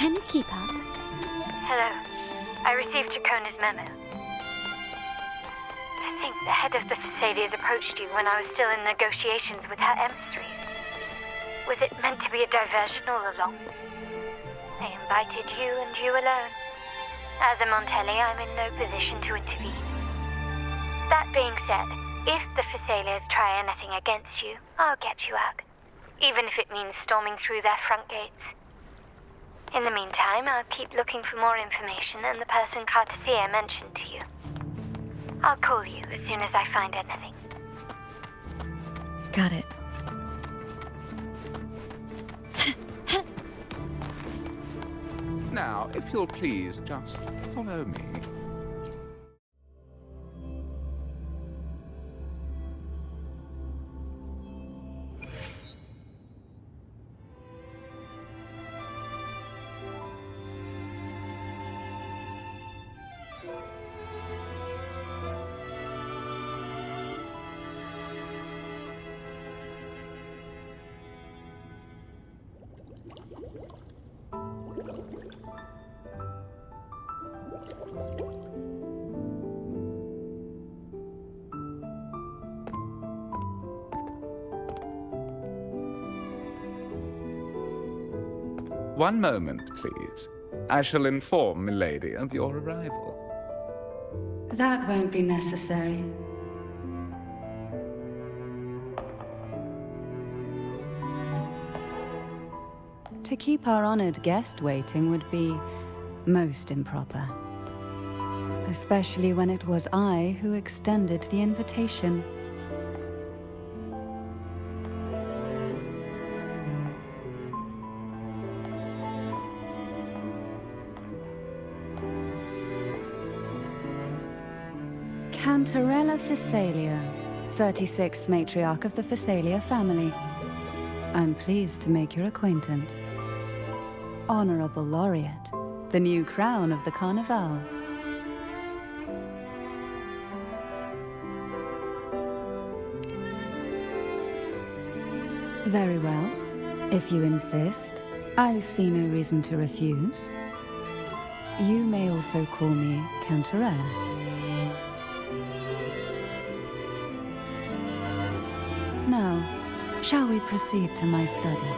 Can you keep up? Hello. I received Chacona's memo. To think the head of the Thessalians approached you when I was still in negotiations with her emissaries. Was it meant to be a diversion all along? They invited you and you alone. As a Montelli, I'm in no position to intervene. That being said, if the Thessalians try anything against you, I'll get you out. Even if it means storming through their front gates. In the meantime, I'll keep looking for more information and the person Cartathea mentioned to you. I'll call you as soon as I find anything. Got it. Now, if you'll please, just follow me. One moment, please. I shall inform Milady of your arrival. That won't be necessary. To keep our honored guest waiting would be most improper. Especially when it was I who extended the invitation. Cantarella Thessalia, 36th matriarch of the Thessalia family. I'm pleased to make your acquaintance. Honorable Laureate, the new crown of the Carnival. Very well. If you insist, I see no reason to refuse. You may also call me Cantarella. Now, shall we proceed to my study?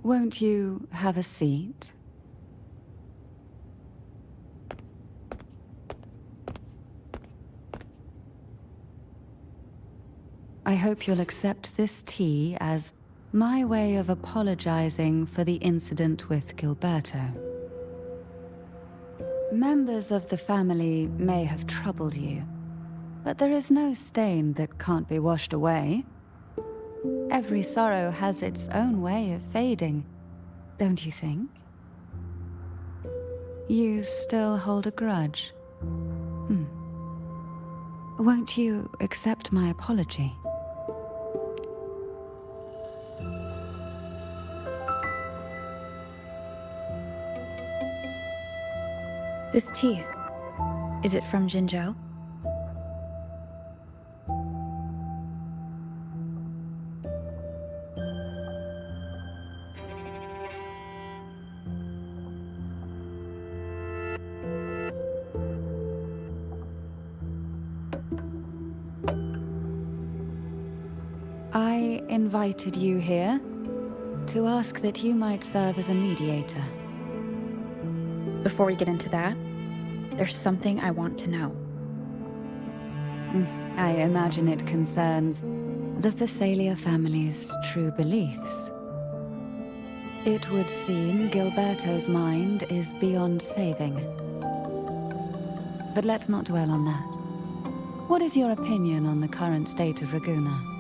Won't you have a seat? I hope you'll accept this tea as my way of apologizing for the incident with Gilberto. Members of the family may have troubled you, but there is no stain that can't be washed away. Every sorrow has its own way of fading, don't you think? You still hold a grudge? Won't you accept my apology? This tea, is it from Jinzhou? I I invited you here to ask that you might serve as a mediator. Before we get into that, there's something I want to know. I imagine it concerns the Phasalia family's true beliefs. It would seem Gilberto's mind is beyond saving. But let's not dwell on that. What is your opinion on the current state of Raguna?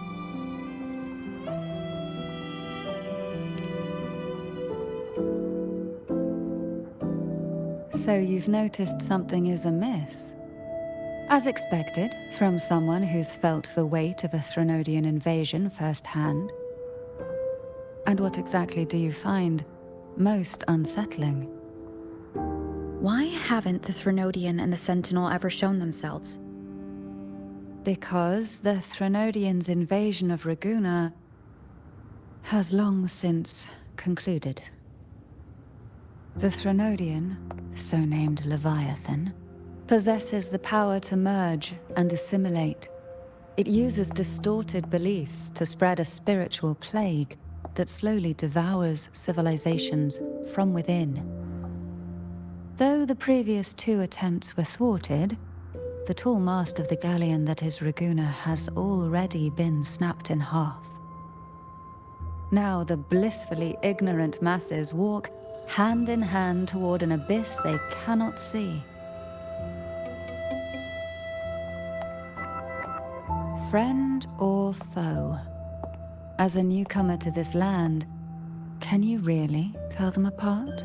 So you've noticed something is amiss? As expected, from someone who's felt the weight of a Threnodian invasion firsthand. And what exactly do you find most unsettling? Why haven't the Threnodian and the Sentinel ever shown themselves? Because the Threnodians' invasion of Raguna has long since concluded. The Threnodian, so named Leviathan, possesses the power to merge and assimilate. It uses distorted beliefs to spread a spiritual plague that slowly devours civilizations from within. Though the previous 2 attempts were thwarted, the tall mast of the galleon that is Raguna has already been snapped in half. Now the blissfully ignorant masses walk hand in hand toward an abyss they cannot see. Friend or foe? As a newcomer to this land, can you really tell them apart?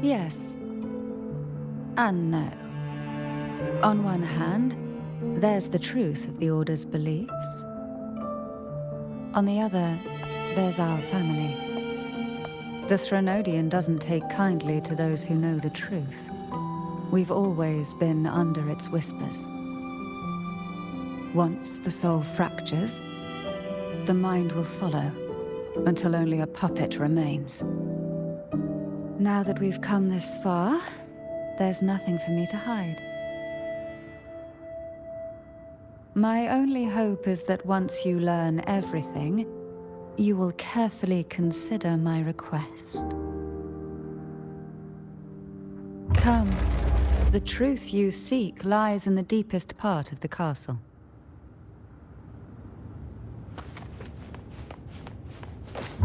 Yes and no. On one hand, there's the truth of the Order's beliefs. On the other, there's our family. The Threnodian doesn't take kindly to those who know the truth. We've always been under its whispers. Once the soul fractures, the mind will follow, until only a puppet remains. Now that we've come this far, there's nothing for me to hide. My only hope is that once you learn everything, you will carefully consider my request. Come, the truth you seek lies in the deepest part of the castle.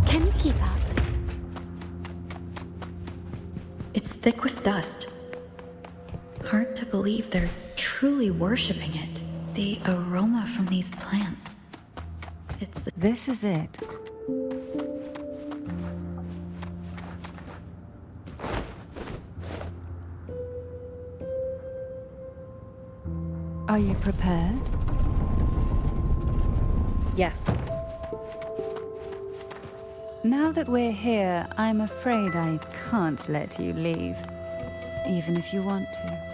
Can you keep up? It's thick with dust. Hard to believe they're truly worshipping it. The aroma from these plants. This is it. Are you prepared? Yes. Now that we're here, I'm afraid I can't let you leave, even if you want to.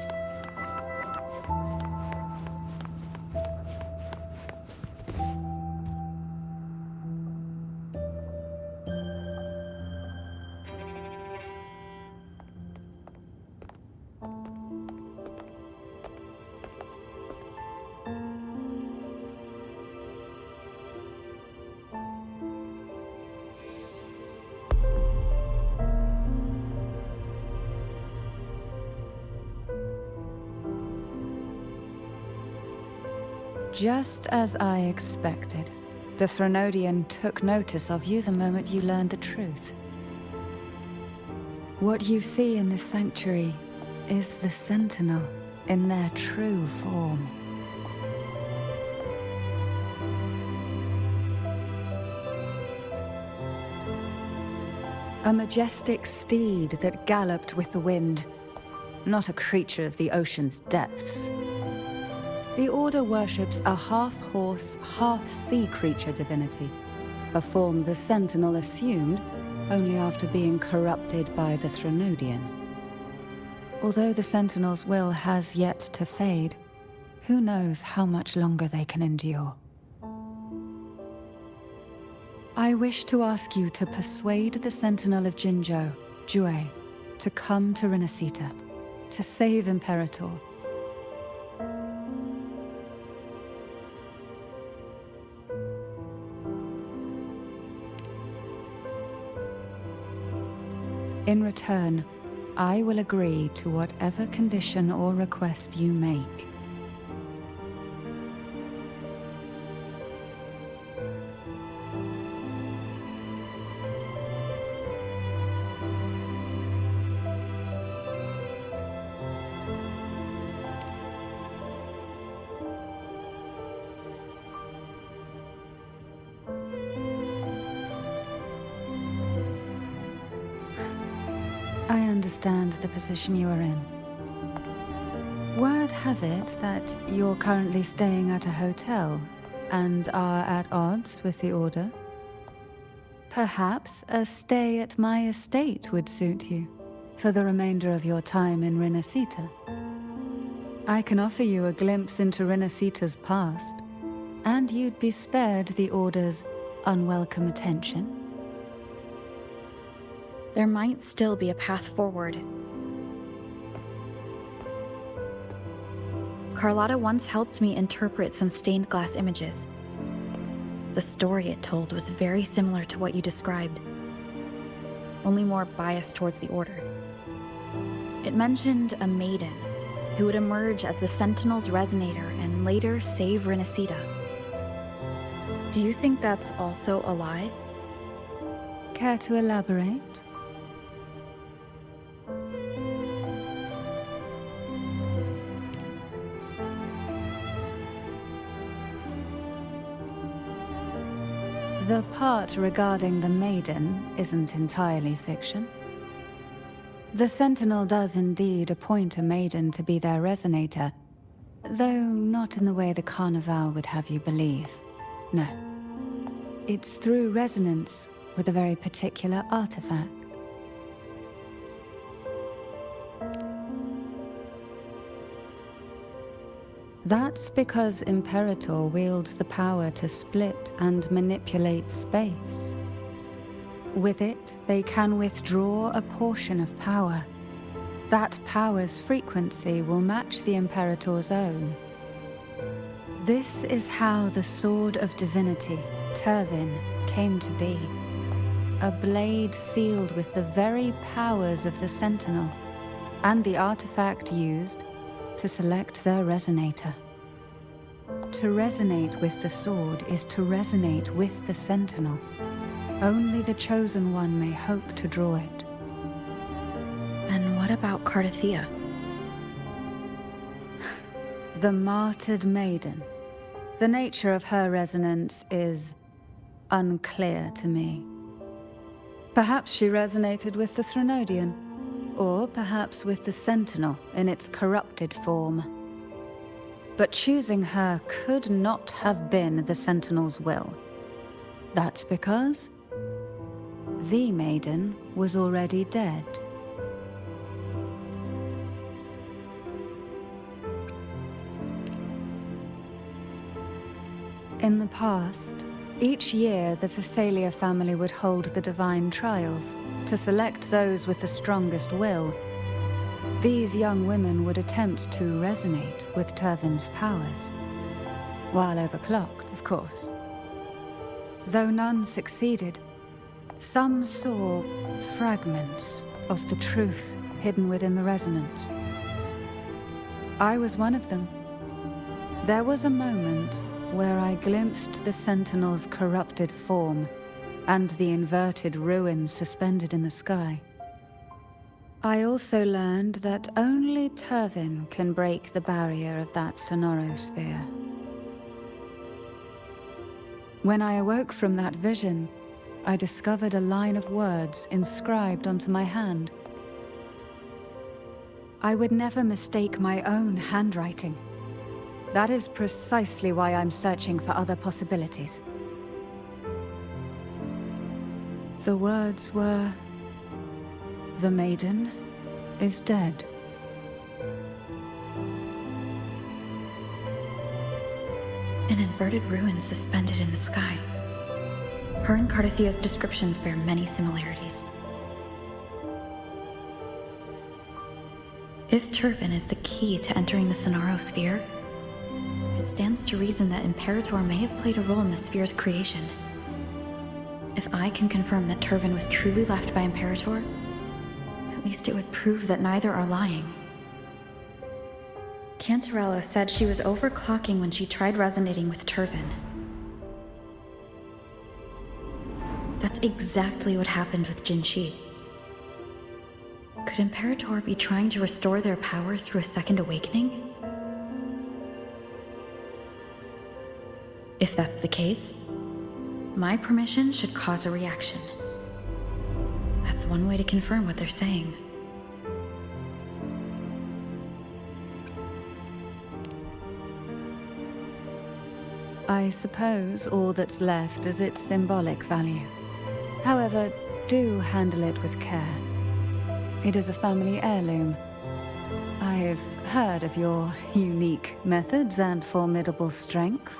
Just as I expected, the Threnodian took notice of you the moment you learned the truth. What you see in this sanctuary is the Sentinel in their true form. A majestic steed that galloped with the wind, not a creature of the ocean's depths. The Order worships a half-horse, half-sea creature divinity, a form the Sentinel assumed only after being corrupted by the Threnodian. Although the Sentinel's will has yet to fade, who knows how much longer they can endure. I wish to ask you to persuade the Sentinel of Jinzhou, Jue, to come to Rinascita, to save Imperator. In return, I will agree to whatever condition or request you make. I understand the position you are in. Word has it that you're currently staying at a hotel and are at odds with the Order. Perhaps a stay at my estate would suit you for the remainder of your time in Rinascita. I can offer you a glimpse into Rinascita's past, and you'd be spared the Order's unwelcome attention. There might still be a path forward. Carlotta once helped me interpret some stained glass images. The story it told was very similar to what you described, only more biased towards the Order. It mentioned a maiden who would emerge as the Sentinel's resonator and later save Rinascita. Do you think that's also a lie? Care to elaborate? The part regarding the maiden isn't entirely fiction. The Sentinel does indeed appoint a maiden to be their resonator, though not in the way the Carnival would have you believe. No. It's through resonance with a very particular artifact. That's because Imperator wields the power to split and manipulate space. With it, they can withdraw a portion of power. That power's frequency will match the Imperator's own. This is how the Sword of Divinity, Turvin, came to be. A blade sealed with the very powers of the Sentinel, and the artifact used to select their resonator. To resonate with the sword is to resonate with the Sentinel. Only the Chosen One may hope to draw it. And what about Cardothea? The martyred maiden. The nature of her resonance is unclear to me. Perhaps she resonated with the Threnodian, or perhaps with the Sentinel in its corrupted form. But choosing her could not have been the Sentinel's will. That's because the maiden was already dead. In the past, each year the Phasalia family would hold the divine trials to select those with the strongest will. These young women would attempt to resonate with Turvin's powers, while overclocked, of course. Though none succeeded, some saw fragments of the truth hidden within the resonance. I was one of them. There was a moment where I glimpsed the Sentinel's corrupted form and the inverted ruins suspended in the sky. I also learned that only Turvin can break the barrier of that sonorosphere. When I awoke from that vision, I discovered a line of words inscribed onto my hand. I would never mistake my own handwriting. That is precisely why I'm searching for other possibilities. The words were, "The maiden is dead." An inverted ruin suspended in the sky. Her and Cardathia's descriptions bear many similarities. If Turvin is the key to entering the Sonaro sphere, it stands to reason that Imperator may have played a role in the sphere's creation. If I can confirm that Turvin was truly left by Imperator, at least it would prove that neither are lying. Cantarella said she was overclocking when she tried resonating with Turvin. That's exactly what happened with Jinshi. Could Imperator be trying to restore their power through a second awakening? If that's the case, my permission should cause a reaction. That's one way to confirm what they're saying. I suppose all that's left is its symbolic value. However, do handle it with care. It is a family heirloom. I've heard of your unique methods and formidable strength.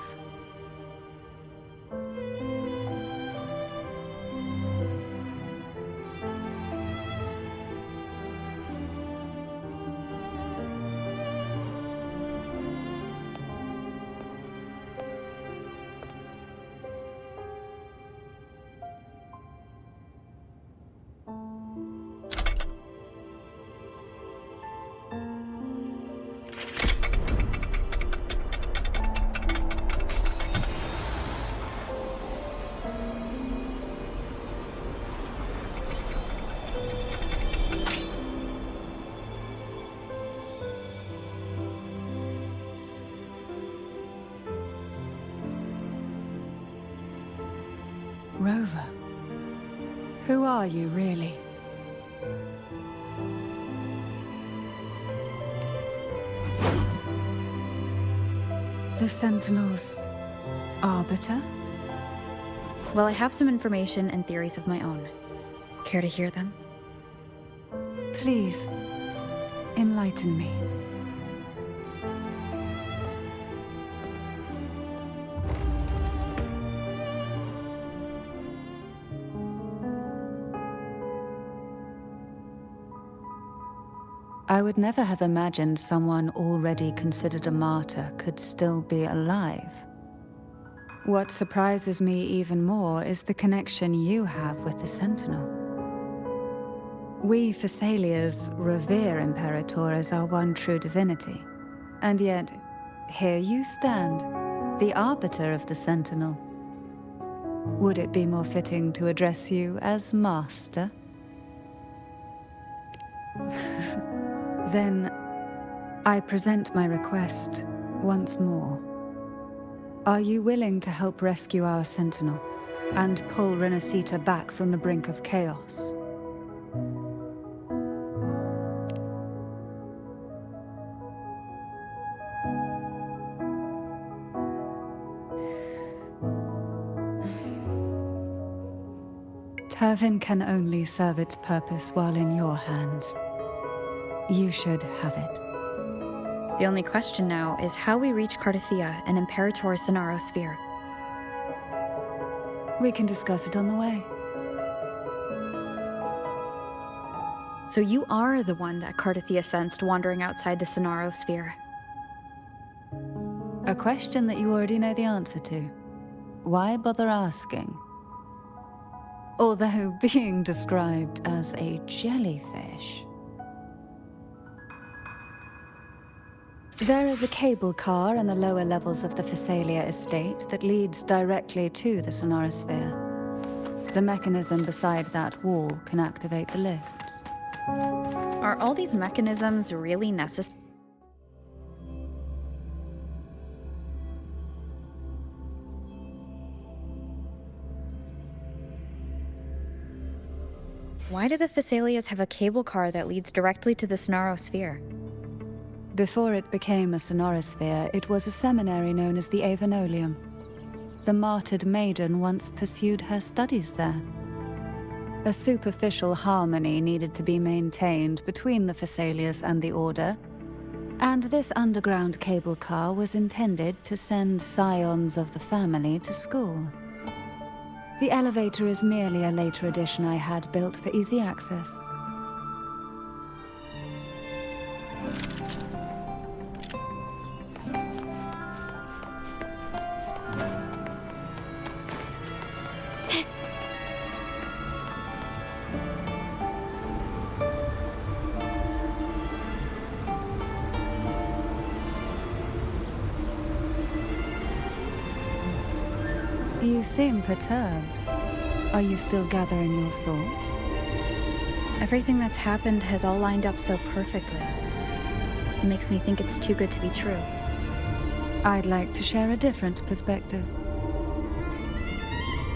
Rover, who are you really? The Sentinel's arbiter? Well, I have some information and theories of my own. Care to hear them? Please, enlighten me. I would never have imagined someone already considered a martyr could still be alive. What surprises me even more is the connection you have with the Sentinel. We Thessalians revere Imperator as our one true divinity, and yet, here you stand, the arbiter of the Sentinel. Would it be more fitting to address you as Master? Then, I present my request once more. Are you willing to help rescue our Sentinel and pull Rinascita back from the brink of chaos? Turvin can only serve its purpose while in your hands. You should have it. The only question now is how we reach Cardathia and Imperator's Sonaro sphere. We can discuss it on the way. So you are the one that Cardathia sensed wandering outside the Sonaro sphere. A question that you already know the answer to. Why bother asking? Although being described as a jellyfish. There is a cable car in the lower levels of the Thessalia estate that leads directly to the Sonorasphere. The mechanism beside that wall can activate the lifts. Are all these mechanisms really necessary? Why do the Thessalias have a cable car that leads directly to the Sonaro sphere? Before it became a Sonorasphere, it was a seminary known as the Avenolium. The martyred maiden once pursued her studies there. A superficial harmony needed to be maintained between the Thessalias and the Order, And this underground cable car was intended to send scions of the family to school. The elevator is merely a later addition I had built for easy access. You seem perturbed. Are you still gathering your thoughts? Everything that's happened has all lined up so perfectly. It makes me think it's too good to be true. I'd like to share a different perspective.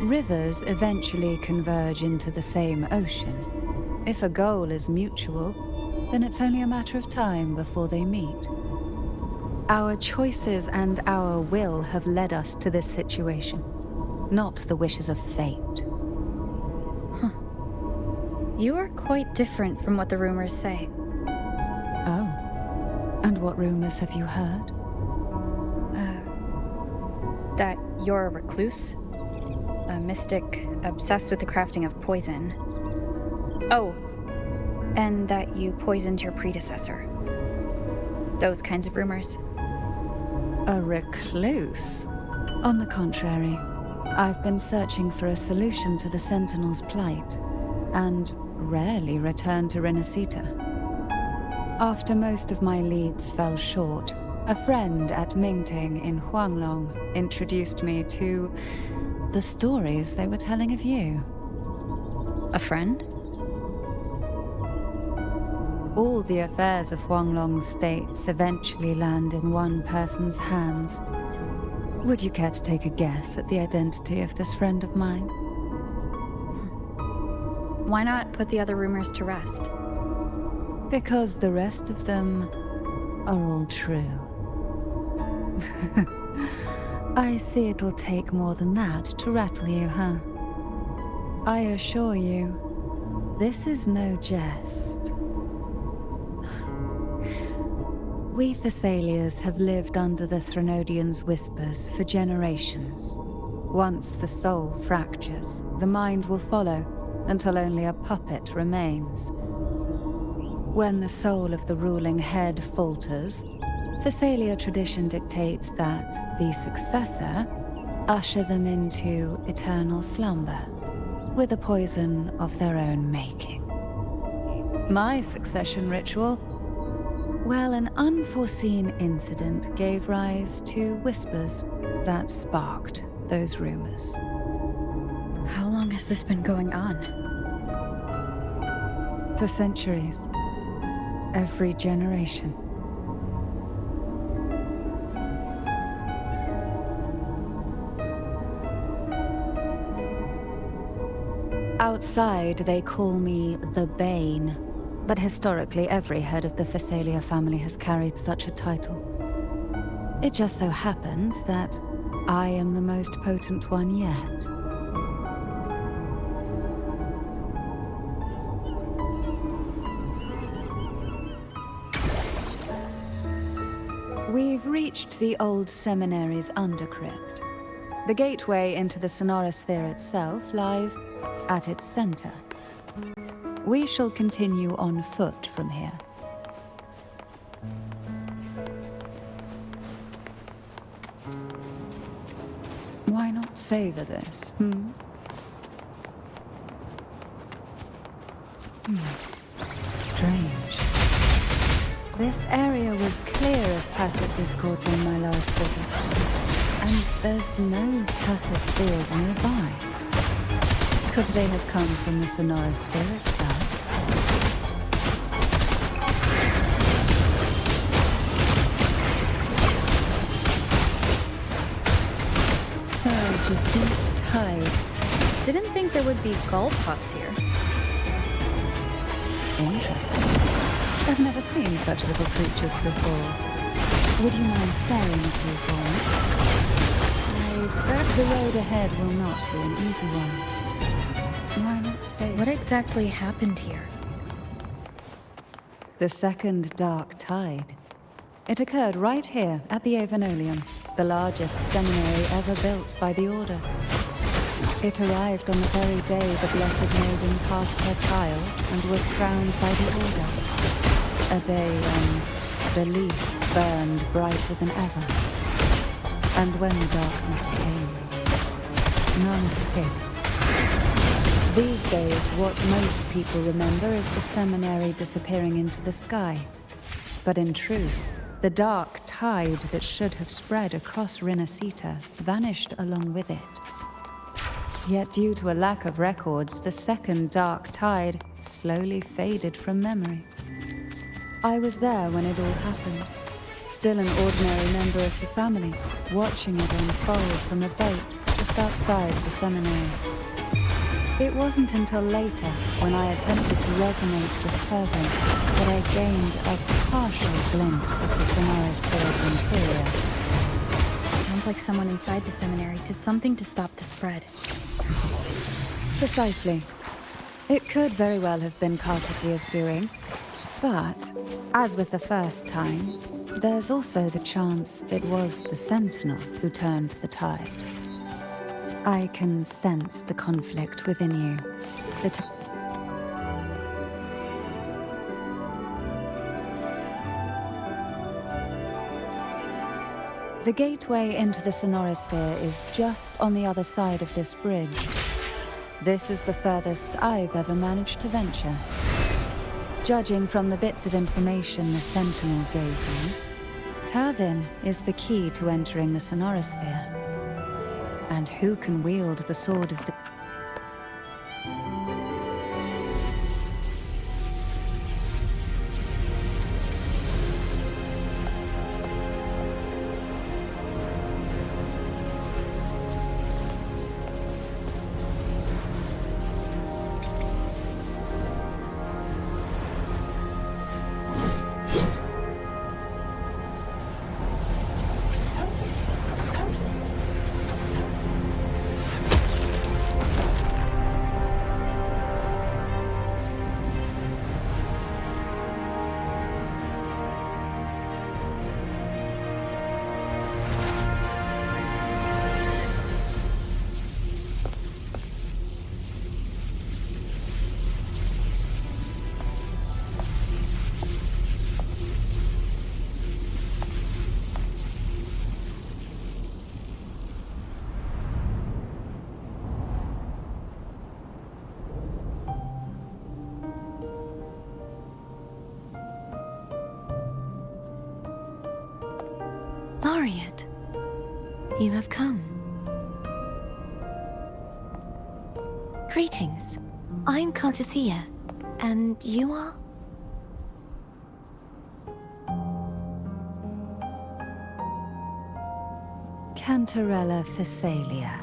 Rivers eventually converge into the same ocean. If a goal is mutual, then it's only a matter of time before they meet. Our choices and our will have led us to this situation, not the wishes of fate. You are quite different from what the rumors say. Oh. And what rumors have you heard? That you're a recluse, a mystic obsessed with the crafting of poison. Oh, and that you poisoned your predecessor. Those kinds of rumors. A recluse? On the contrary, I've been searching for a solution to the Sentinel's plight, and rarely return to Rinascita. After most of my leads fell short, a friend at Mingting in Huanglong introduced me to the stories they were telling of you. A friend? All the affairs of Huanglong states eventually land in one person's hands. Would you care to take a guess at the identity of this friend of mine? Why not put the other rumors to rest? Because the rest of them are all true. I see it'll take more than that to rattle you, huh? I assure you, this is no jest. We Thessalians have lived under the Threnodians' whispers for generations. Once the soul fractures, the mind will follow, until only a puppet remains. When the soul of the ruling head falters, Thessalia tradition dictates that the successor usher them into eternal slumber, with a poison of their own making. My succession ritual? Well, an unforeseen incident gave rise to whispers that sparked those rumors. How long has this been going on? For centuries. Every generation. Outside, they call me the Bane, but historically every head of the Thessalia family has carried such a title. It just so happens that I am the most potent one yet. We've reached the old seminary's undercrypt. The gateway into the sonorosphere itself lies at its center. We shall continue on foot from here. Why not savor this, Strange. This area was clear of tacit discords on my last visit, and there's no tacit field nearby. Could they have come from the sonorosphere itself? Surge of deep tides. Didn't think there would be gull pups here. Interesting. I've never seen such little creatures before. Would you mind sparing a few for me? I bet the road ahead will not be an easy one. Why not say... What exactly happened here? The second dark tide. It occurred right here at the Avenolium, the largest seminary ever built by the Order. It arrived on the very day the Blessed Maiden passed her trial and was crowned by the Order. A day when belief burned brighter than ever. And when the darkness came, none escaped. These days, what most people remember is the seminary disappearing into the sky. But in truth, the dark tide that should have spread across Rinascita vanished along with it. Yet due to a lack of records, the second dark tide slowly faded from memory. I was there when it all happened, still an ordinary member of the family, watching it unfold from a boat just outside the seminary. It wasn't until later, when I attempted to resonate with Turvin, that I gained a partial glimpse of the Sonorisphere's interior. Sounds like someone inside the seminary did something to stop the spread. Precisely. It could very well have been Kartikia's doing, but, as with the first time, there's also the chance it was the Sentinel who turned the tide. I can sense the conflict within you. The gateway into the Sonorisphere is just on the other side of this bridge. This is the furthest I've ever managed to venture. Judging from the bits of information the Sentinel gave me, Turvin is the key to entering the Sonorisphere. And who can wield the sword of Laureate, you have come. Greetings. I'm Kartithia, and you are? Cantarella Phasalia.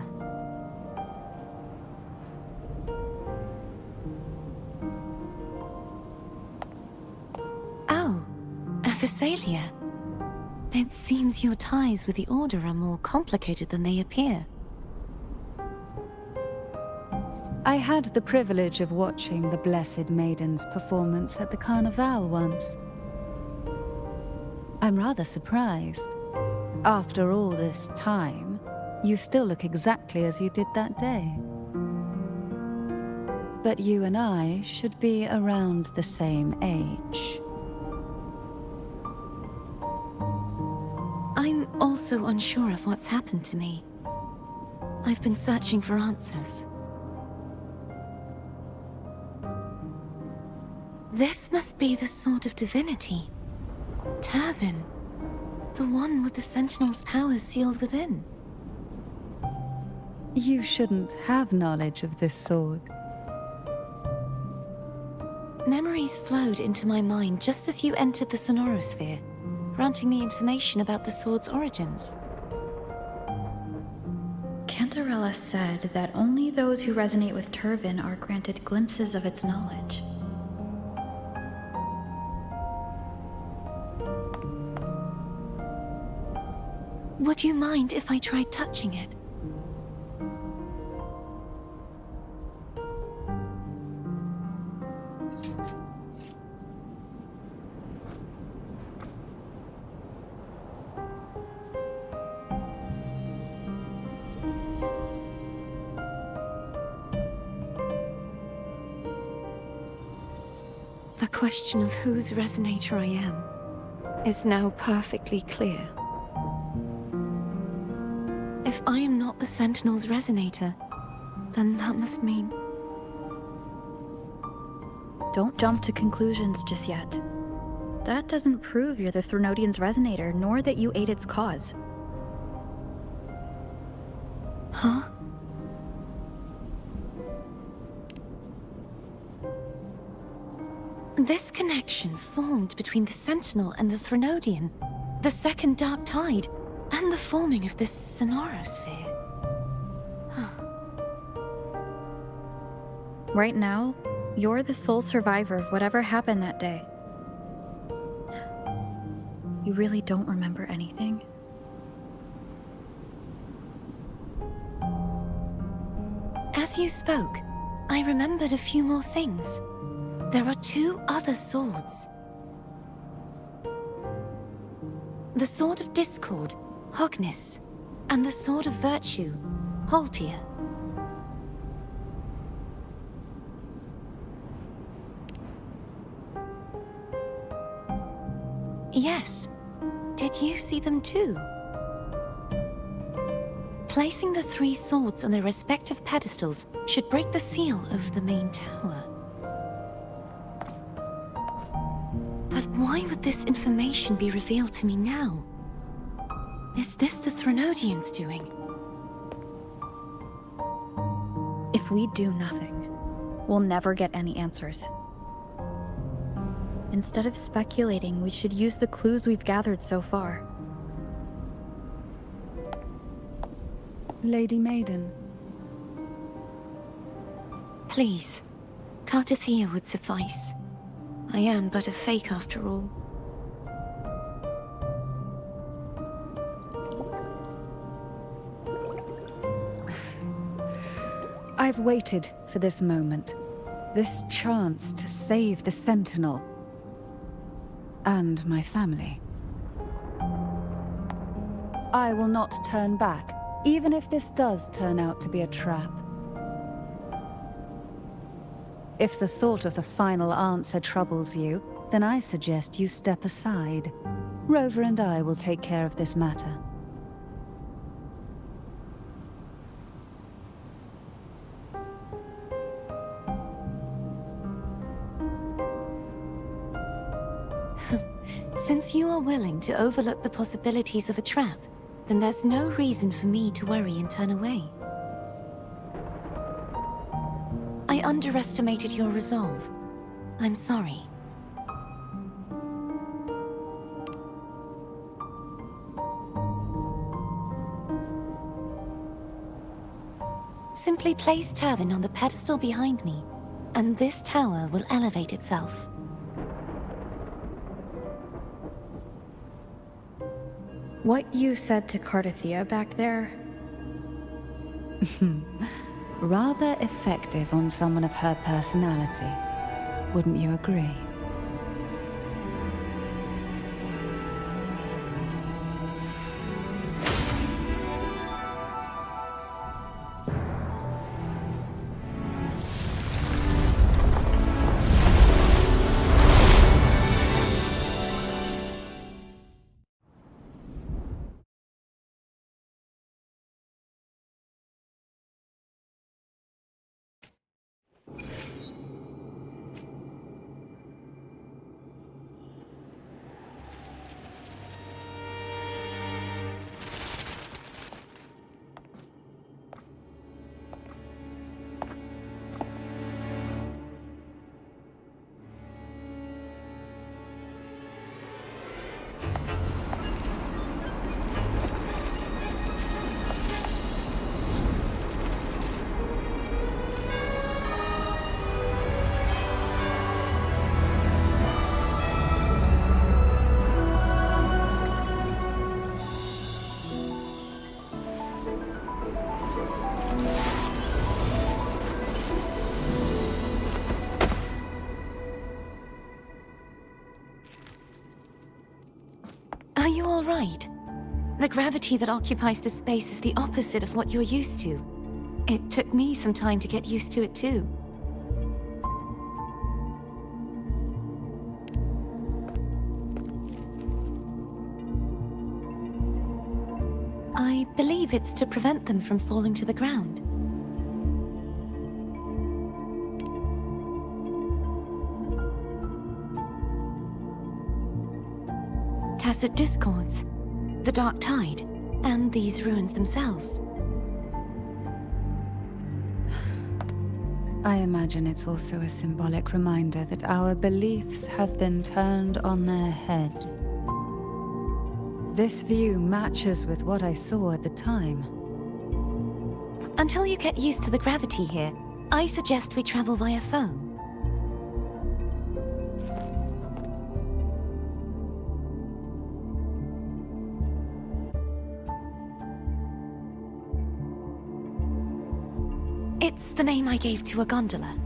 Oh, a Phasalia. It seems your ties with the Order are more complicated than they appear. I had the privilege of watching the Blessed Maiden's performance at the Carnival once. I'm rather surprised. After all this time, you still look exactly as you did that day. But you and I should be around the same age. I'm also unsure of what's happened to me. I've been searching for answers. This must be the Sword of Divinity. Turvin. The one with the Sentinel's powers sealed within. You shouldn't have knowledge of this sword. Memories flowed into my mind just as you entered the Sonorosphere, granting me information about the sword's origins. Cantarella said that only those who resonate with Turvin are granted glimpses of its knowledge. Would you mind if I tried touching it? question of whose resonator I am is now perfectly clear. If I am not the Sentinel's resonator, then that must mean... Don't jump to conclusions just yet. That doesn't prove you're the Threnodian's resonator, nor that you aid its cause. Huh? This connection formed between the Sentinel and the Threnodian, the second Dark Tide, and the forming of this sonorosphere. Right now, you're the sole survivor of whatever happened that day. You really don't remember anything? As you spoke, I remembered a few more things. There are 2 other swords. The Sword of Discord, Hognis, and the Sword of Virtue, Haltia. Yes. Did you see them too? Placing the 3 swords on their respective pedestals should break the seal over the main tower. But why would this information be revealed to me now? Is this the Threnodians' doing? If we do nothing, we'll never get any answers. Instead of speculating, we should use the clues we've gathered so far. Lady Maiden. Please, Cartathea would suffice. I am but a fake after all. I've waited for this moment. This chance to save the Sentinel. And my family. I will not turn back, even if this does turn out to be a trap. If the thought of the final answer troubles you, then I suggest you step aside. Rover and I will take care of this matter. Since you are willing to overlook the possibilities of a trap, then there's no reason for me to worry and turn away. I underestimated your resolve. I'm sorry. Simply place Tahi on the pedestal behind me, and this tower will elevate itself. What you said to Cartathea back there? Rather effective on someone of her personality. Wouldn't you agree? Are you all right? The gravity that occupies this space is the opposite of what you're used to. It took me some time to get used to it too. I believe it's to prevent them from falling to the ground. Tacit discords, the dark tide, and these ruins themselves. I imagine it's also a symbolic reminder that our beliefs have been turned on their head. This view matches with what I saw at the time. Until you get used to the gravity here, I suggest we travel via foam. It's the name I gave to a gondola.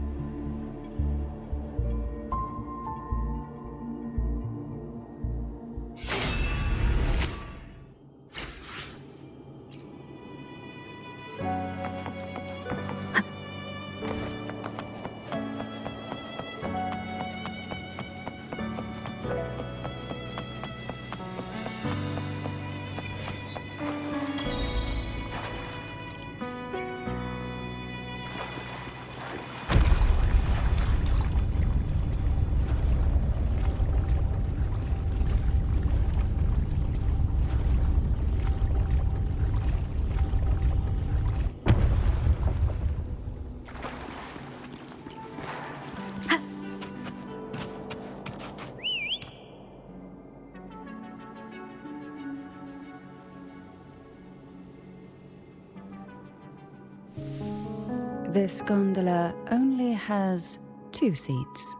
This gondola only has 2 seats.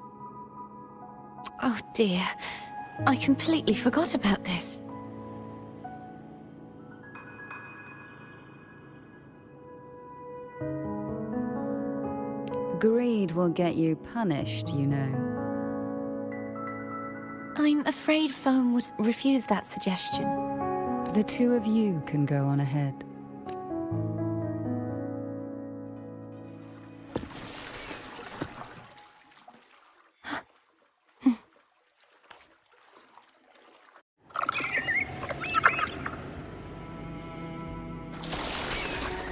Oh dear, I completely forgot about this. Greed will get you punished, you know. I'm afraid foam would refuse that suggestion. The 2 of you can go on ahead.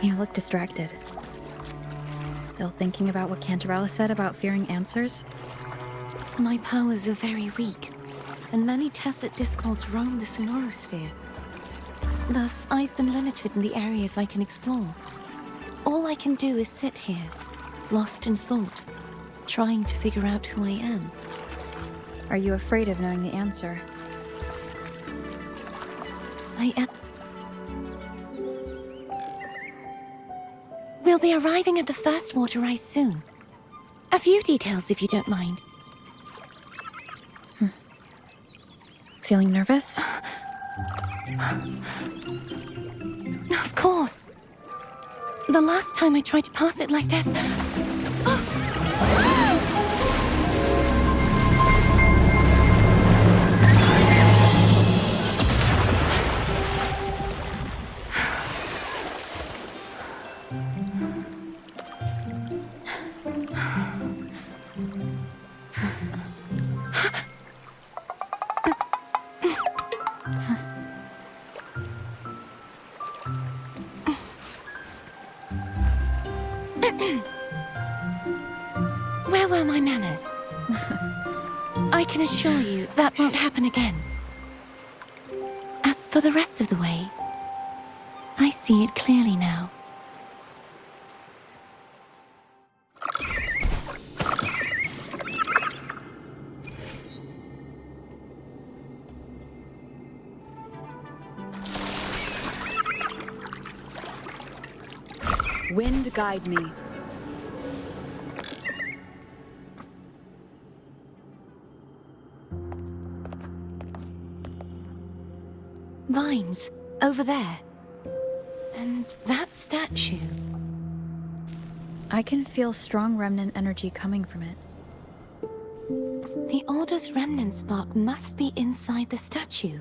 You look distracted. Still thinking about what Cantarella said about fearing answers? My powers are very weak, and many tacit discords roam the sonorosphere. Thus, I've been limited in the areas I can explore. All I can do is sit here, lost in thought, trying to figure out who I am. Are you afraid of knowing the answer? I am... We'll be arriving at the first water rise soon. A few details, if you don't mind. Feeling nervous? Of course. The last time I tried to pass it like this... Where were my manners? I can assure you that won't happen again. As for the rest of the way, I see it clearly now. Wind guide me. Vines, over there. And that statue. I can feel strong remnant energy coming from it. The Order's remnant spark must be inside the statue.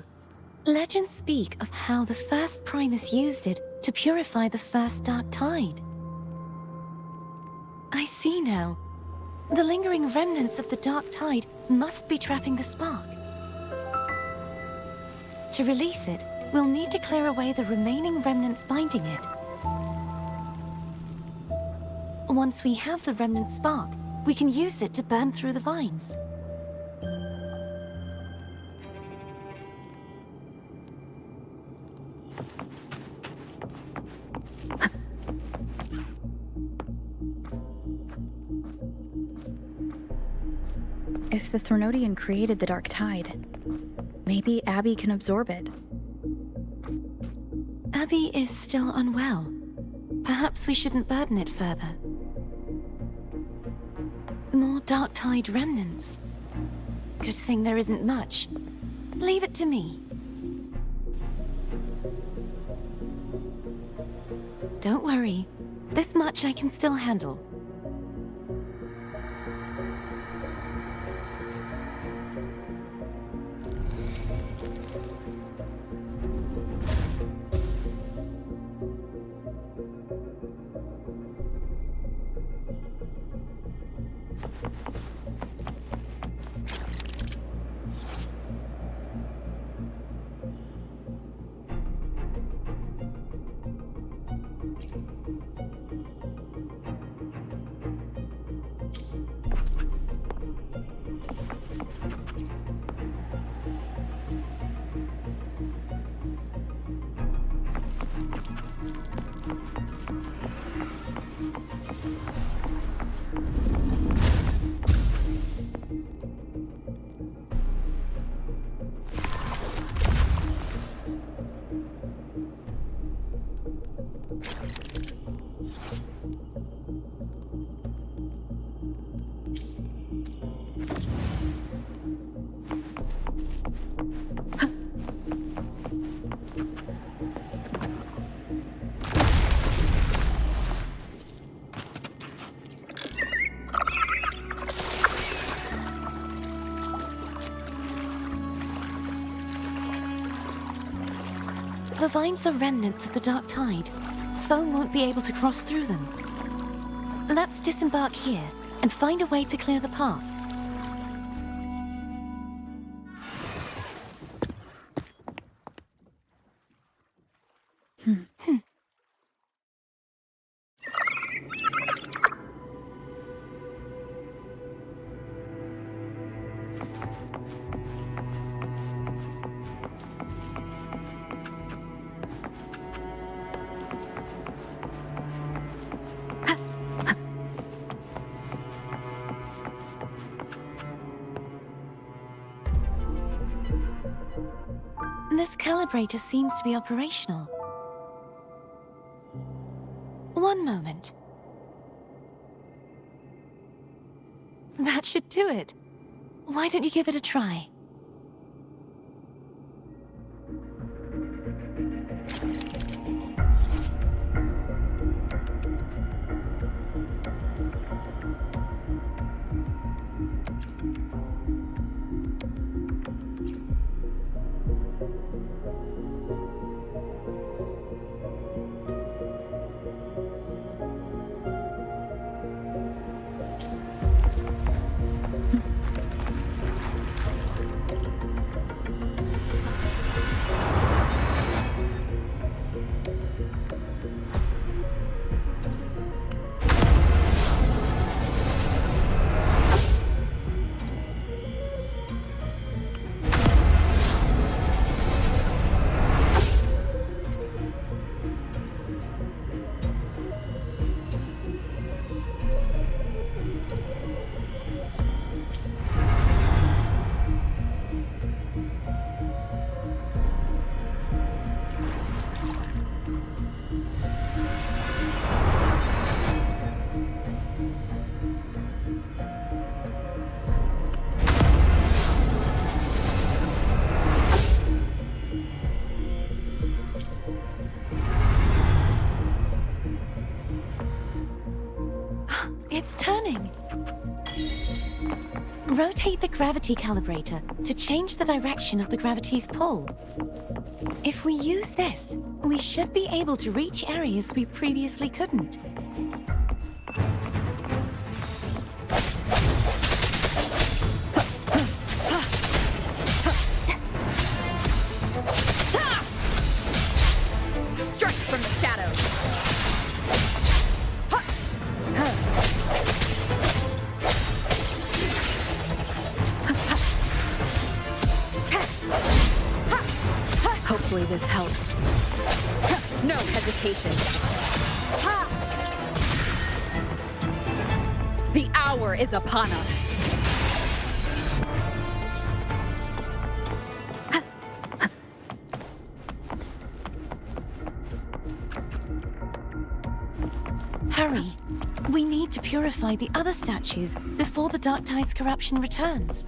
Legends speak of how the first Primus used it to purify the first dark tide. I see now. The lingering remnants of the dark tide must be trapping the spark. To release it, we'll need to clear away the remaining remnants binding it. Once we have the remnant spark, we can use it to burn through the vines. If the Threnodian created the Dark Tide, maybe Abby can absorb it. Abby is still unwell. Perhaps we shouldn't burden it further. More Dark Tide remnants. Good thing there isn't much. Leave it to me. Don't worry. This much I can still handle. The vines are remnants of the Dark Tide. Foe won't be able to cross through them. Let's disembark here and find a way to clear the path. This calibrator seems to be operational. One moment. That should do it. Why don't you give it a try? It's turning. Rotate the gravity calibrator to change the direction of the gravity's pull. If we use this, we should be able to reach areas we previously couldn't. Hopefully this helps. No hesitation. Ha! The hour is upon us. Hurry. We need to purify the other statues before the Dark Tide's corruption returns.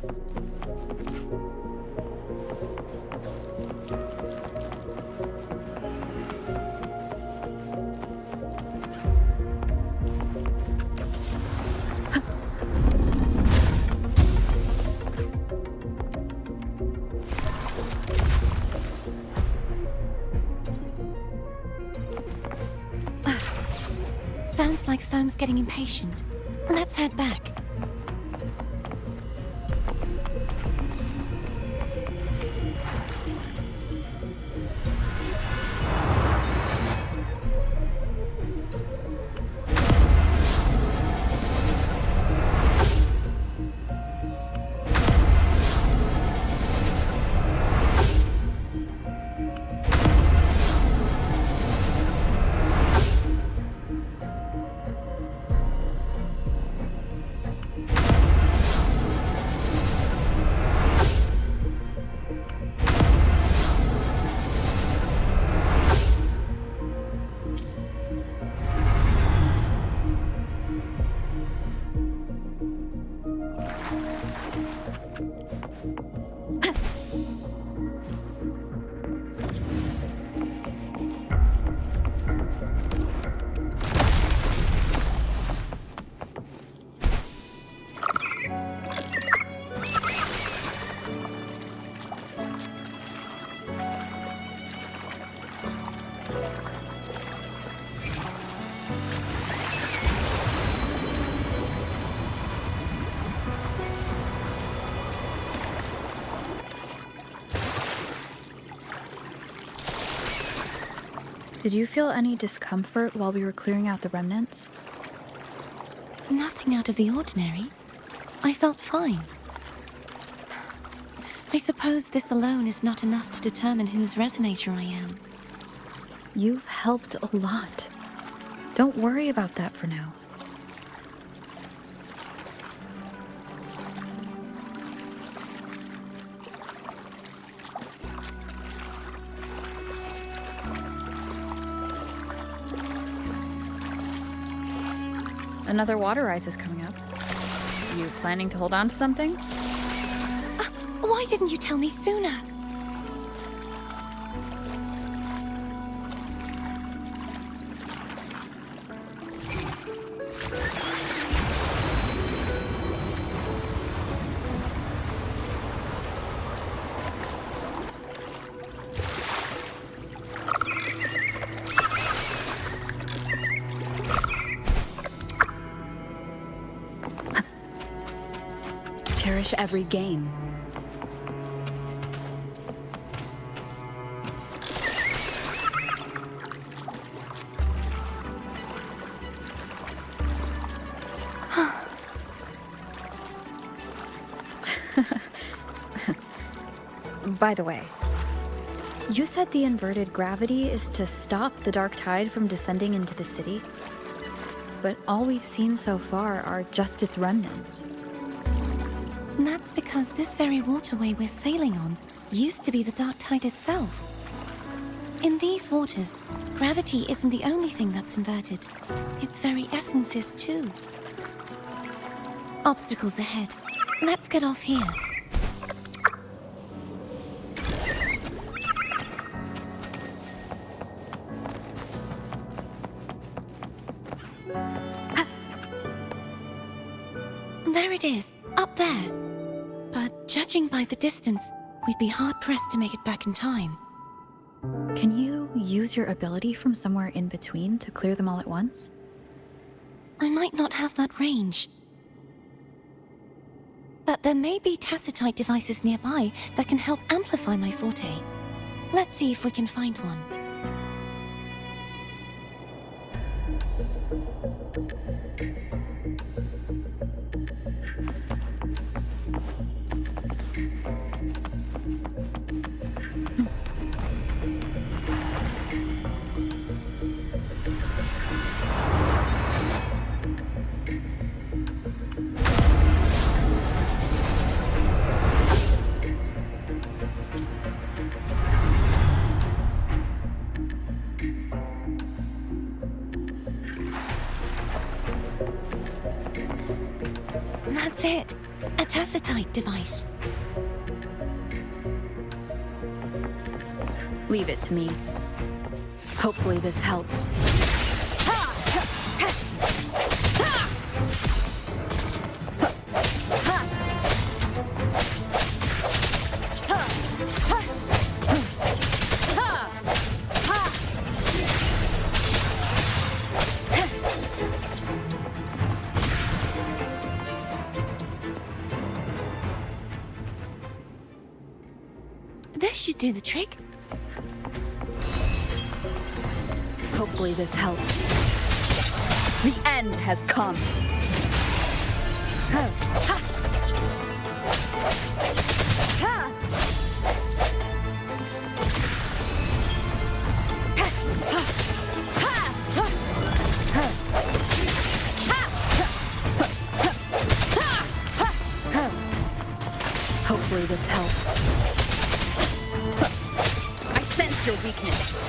Sounds like Foam's getting impatient. Let's head back. Did you feel any discomfort while we were clearing out the remnants? Nothing out of the ordinary. I felt fine. I suppose this alone is not enough to determine whose resonator I am. You've helped a lot. Don't worry about that for now. Another water rise is coming up. You planning to hold on to something? Why didn't you tell me sooner? Cherish every gain. By the way, you said the inverted gravity is to stop the dark tide from descending into the city, but all we've seen so far are just its remnants. And that's because this very waterway we're sailing on used to be the dark tide itself. In these waters, gravity isn't the only thing that's inverted. Its very essence is too. Obstacles ahead. Let's get off here. There it is, up there. But judging by the distance, we'd be hard-pressed to make it back in time. Can you use your ability from somewhere in between to clear them all at once? I might not have that range. But there may be tacitite devices nearby that can help amplify my forte. Let's see if we can find one. it! A tacitite device. Leave it to me. Hopefully this helps. This should do the trick. Hopefully this helps. The end has come. Hopefully this helps. I sense your weakness.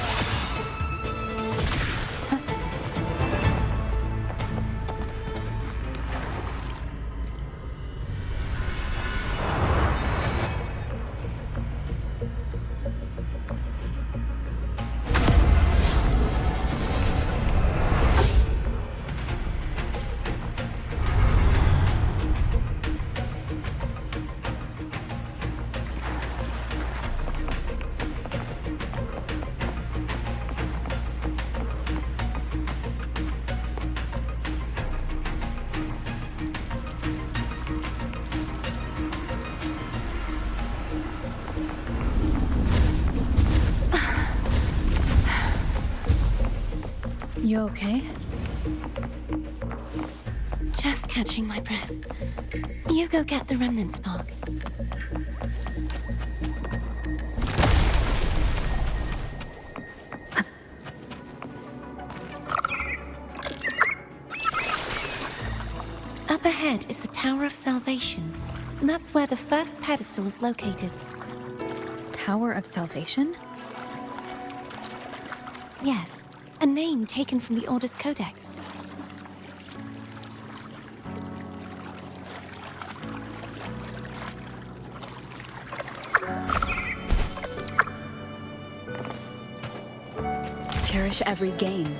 You okay? Just catching my breath. You go get the remnant spark. Up ahead is the Tower of Salvation. That's where the first pedestal is located. Tower of Salvation? Yes, a name taken from the Order's Codex. Cherish every gain.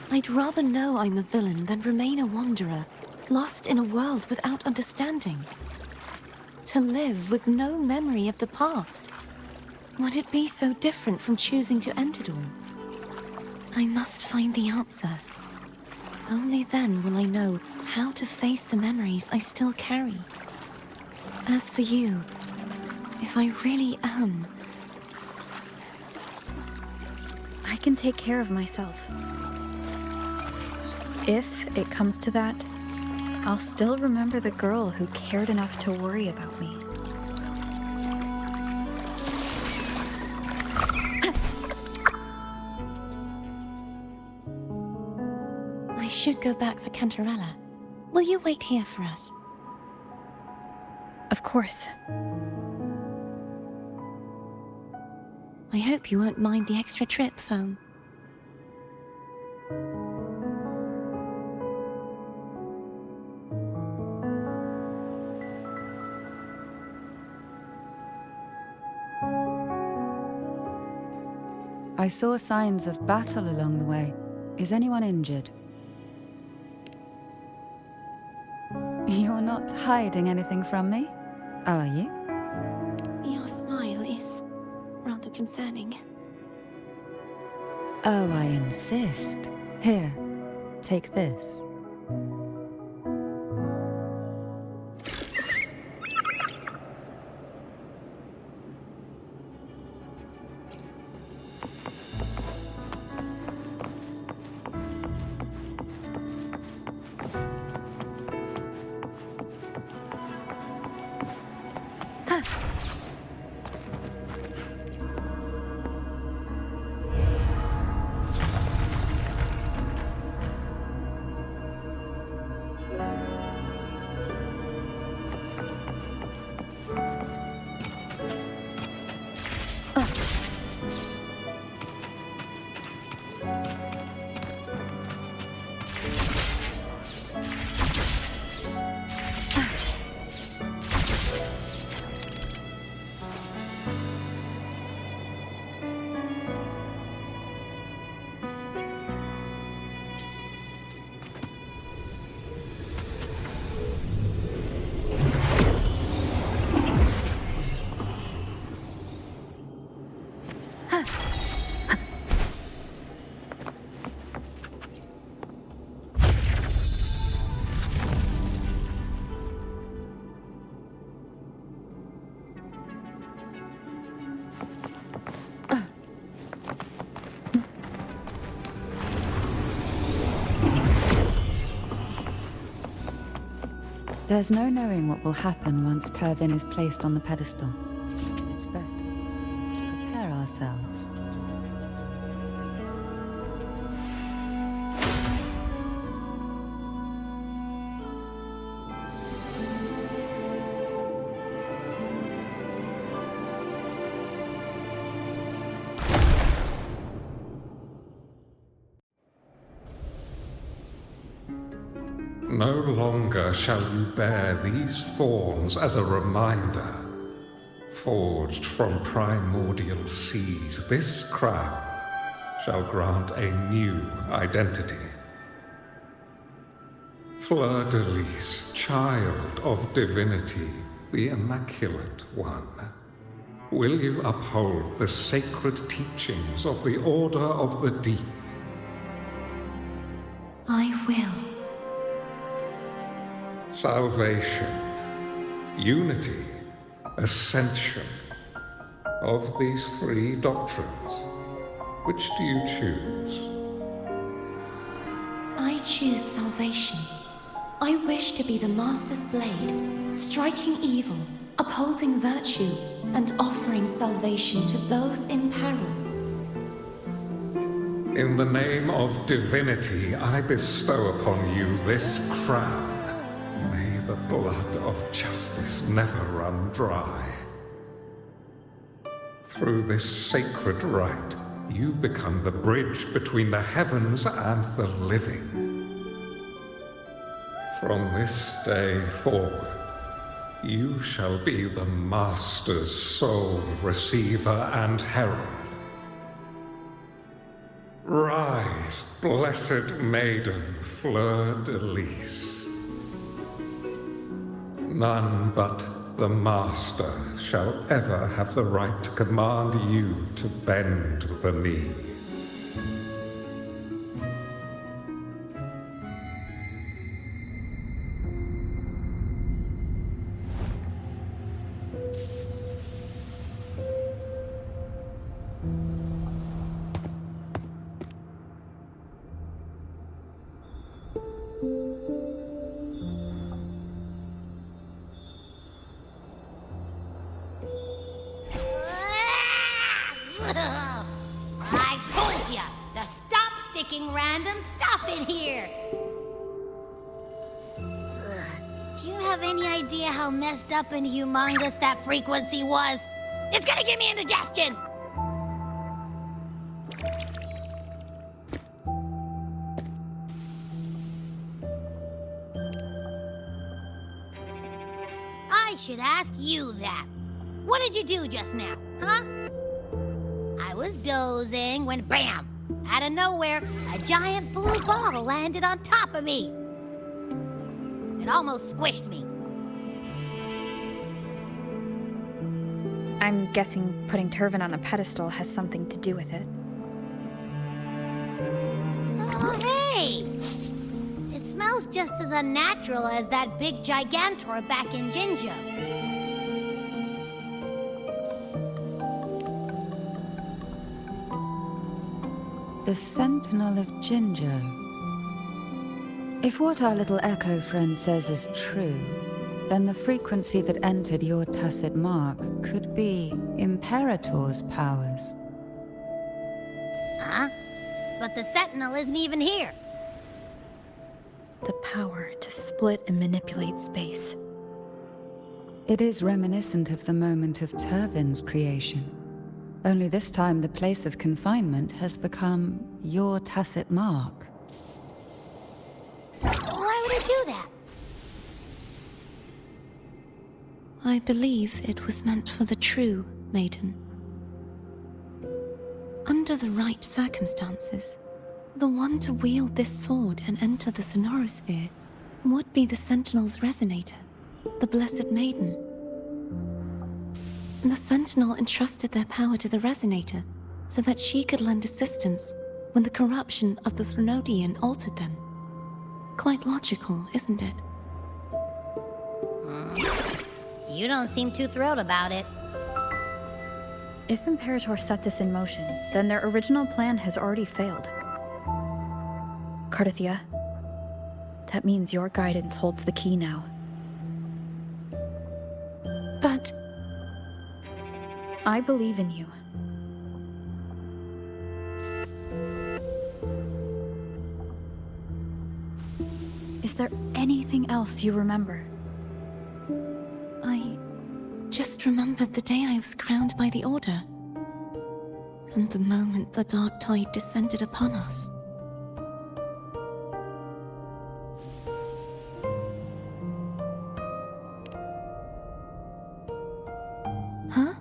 I'd rather know I'm a villain than remain a wanderer, lost in a world without understanding. To live with no memory of the past. Would it be so different from choosing to end it all? I must find the answer. Only then will I know how to face the memories I still carry. As for you, if I really am... I can take care of myself. If it comes to that, I'll still remember the girl who cared enough to worry about me. I should go back for Cantarella. Will you wait here for us? Of course. I hope you won't mind the extra trip, Foam. I saw signs of battle along the way. Is anyone injured? You're not hiding anything from me, are you? Your smile is rather concerning. Oh, I insist. Here, take this. There's no knowing what will happen once Turvin is placed on the pedestal. It's best to prepare ourselves. No longer shall you bear these thorns as a reminder. Forged from primordial seas, this crown shall grant a new identity. Fleur-de-lis, child of divinity, the Immaculate One, will you uphold the sacred teachings of the Order of the Deep? I will. Salvation, unity, ascension. Of these three doctrines, which do you choose? I choose salvation. I wish to be the Master's blade, striking evil, upholding virtue, and offering salvation to those in peril. In the name of divinity, I bestow upon you this crown. May the blood of justice never run dry. Through this sacred rite, you become the bridge between the heavens and the living. From this day forward, you shall be the Master's sole receiver and herald. Rise, blessed maiden Fleur-de-lis. None but the Master shall ever have the right to command you to bend the knee. I told ya to stop sticking random stuff in here! Do you have any idea how messed up and humongous that frequency was? It's gonna give me indigestion! I should ask you that. What did you do just now, huh? I was dozing when BAM! Out of nowhere, a giant blue ball landed on top of me. It almost squished me. I'm guessing putting Turvin on the pedestal has something to do with it. Oh, hey! It smells just as unnatural as that big gigantor back in Jinjo. The Sentinel of Jinjo. If what our little echo friend says is true, then the frequency that entered your tacit mark could be Imperator's powers. Huh? But the Sentinel isn't even here. The power to split and manipulate space. It is reminiscent of the moment of Turvin's creation. Only this time the place of confinement has become your tacit mark. Why would it do that? I believe it was meant for the true maiden. Under the right circumstances, the one to wield this sword and enter the sonorosphere would be the Sentinel's resonator, the Blessed Maiden. The Sentinel entrusted their power to the resonator so that she could lend assistance when the corruption of the Threnodian altered them. Quite logical, isn't it? You don't seem too thrilled about it. If Imperator set this in motion, then their original plan has already failed. Cardathia, that means your guidance holds the key now. I believe in you. Is there anything else you remember? I just remembered the day I was crowned by the Order. And the moment the dark tide descended upon us. Huh?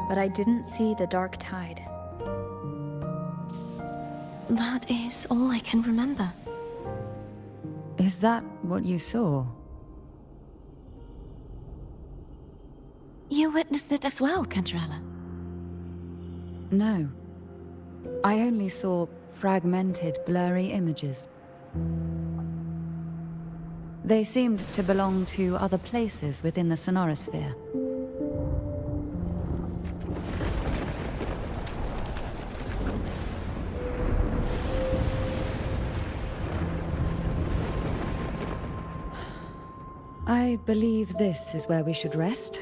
But I didn't see the dark tide. That is all I can remember. Is that what you saw? You witnessed it as well, Cantarella. No. I only saw fragmented, blurry images. They seemed to belong to other places within the sonorosphere. I believe this is where we should rest.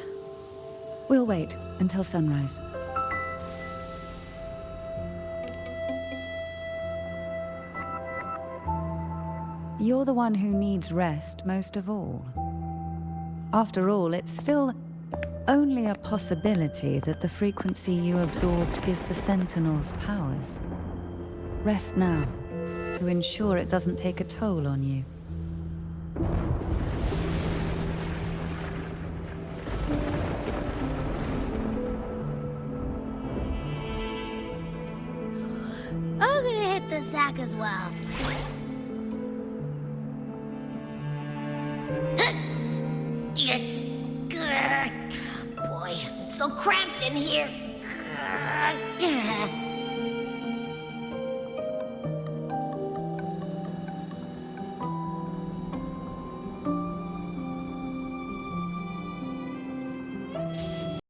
We'll wait until sunrise. You're the one who needs rest most of all. After all, it's still only a possibility that the frequency you absorbed gives the Sentinels powers. Rest now, to ensure it doesn't take a toll on you. I'm gonna hit the sack as well. Boy, it's so cramped in here.